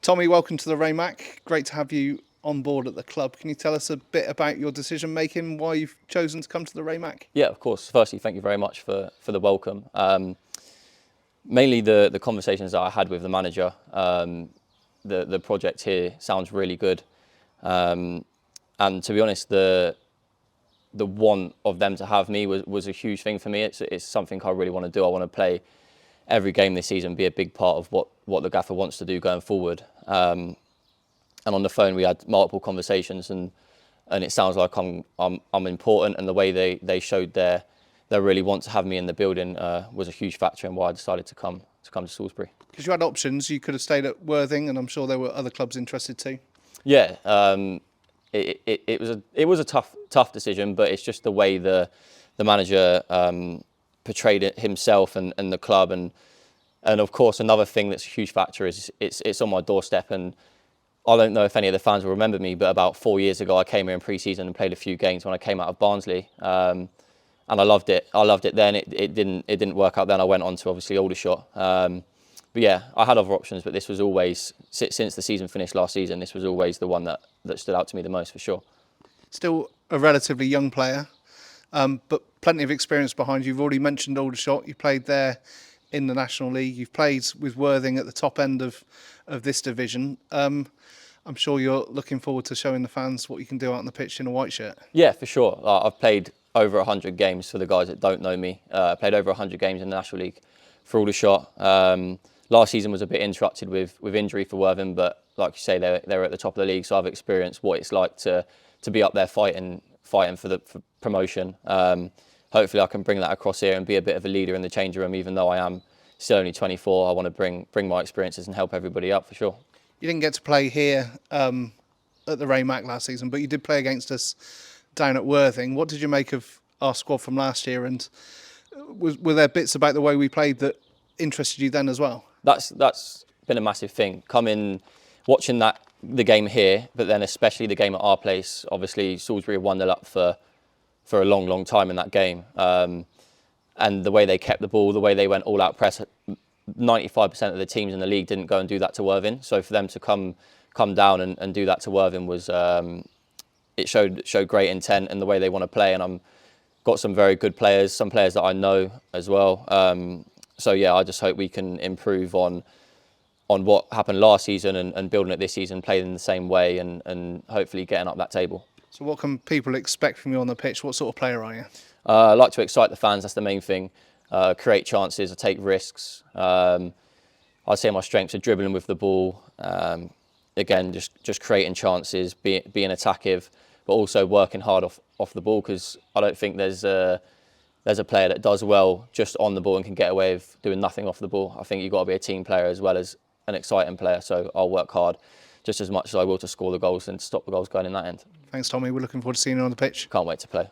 Tommy, welcome to the Raymac. Great to have you on board at the club. Can you tell us a bit about your decision making, why you've chosen to come to the Raymac? Yeah, of course. Firstly, thank you very much for the welcome. Mainly the conversations that I had with the manager. The project here sounds really good, and to be honest, the want of them to have me was a huge thing for me. It's something I really want to do. I want to play every game this season, be a big part of what the gaffer wants to do going forward. And on the phone we had multiple conversations, and it sounds like I'm important, and the way they showed their really want to have me in the building was a huge factor in why I decided to come to Salisbury. Because you had options, you could have stayed at Worthing, and I'm sure there were other clubs interested too. Yeah, it was a tough decision, but it's just the way the manager portrayed it himself and the club, and of course another thing that's a huge factor is it's on my doorstep. And I don't know if any of the fans will remember me, but about 4 years ago I came here in pre-season and played a few games when I came out of Barnsley, and I loved it. I loved it then. It didn't work out then. I went on to obviously Aldershot. But yeah, I had other options, but this was always, since the season finished last season, this was always the one that stood out to me the most, for sure. Still a relatively young player, but plenty of experience behind you. You've already mentioned Aldershot. You played there in the National League. You've played with Worthing at the top end of this division. I'm sure you're looking forward to showing the fans what you can do out on the pitch in a white shirt. Yeah, for sure. I've played over 100 games. For the guys that don't know me, I played over 100 games in the National League for Aldershot. Last season was a bit interrupted with injury for Worthing, but like you say, they're at the top of the league, so I've experienced what it's like to be up there fighting for promotion. Hopefully I can bring that across here and be a bit of a leader in the change room. Even though I am still only 24, I want to bring my experiences and help everybody up, for sure. You didn't get to play here at the Raymac last season, but you did play against us down at Worthing. What did you make of our squad from last year, and were there bits about the way we played that interested you then as well? That's been a massive thing. Watching the game here, but then especially the game at our place. Obviously, Salisbury 1-0 up for a long time in that game, and the way they kept the ball, the way they went all out press. 95% of the teams in the league didn't go and do that to Worthing. So for them to come down and do that to Worthing was it showed great intent and the way they want to play. And I'm got some very good players, some players that I know as well. So yeah, I just hope we can improve on what happened last season and building it this season, playing in the same way, and hopefully getting up that table. So what can people expect from you on the pitch? What sort of player are you? I like to excite the fans, that's the main thing. Create chances, I take risks. I'd say my strengths are dribbling with the ball. Again, just creating chances, being attackive, but also working hard off the ball, because I don't think there's a player that does well just on the ball and can get away with doing nothing off the ball. I think you've got to be a team player as well as an exciting player. So I'll work hard just as much as I will to score the goals and stop the goals going in that end. Thanks, Tommy. We're looking forward to seeing you on the pitch. Can't wait to play.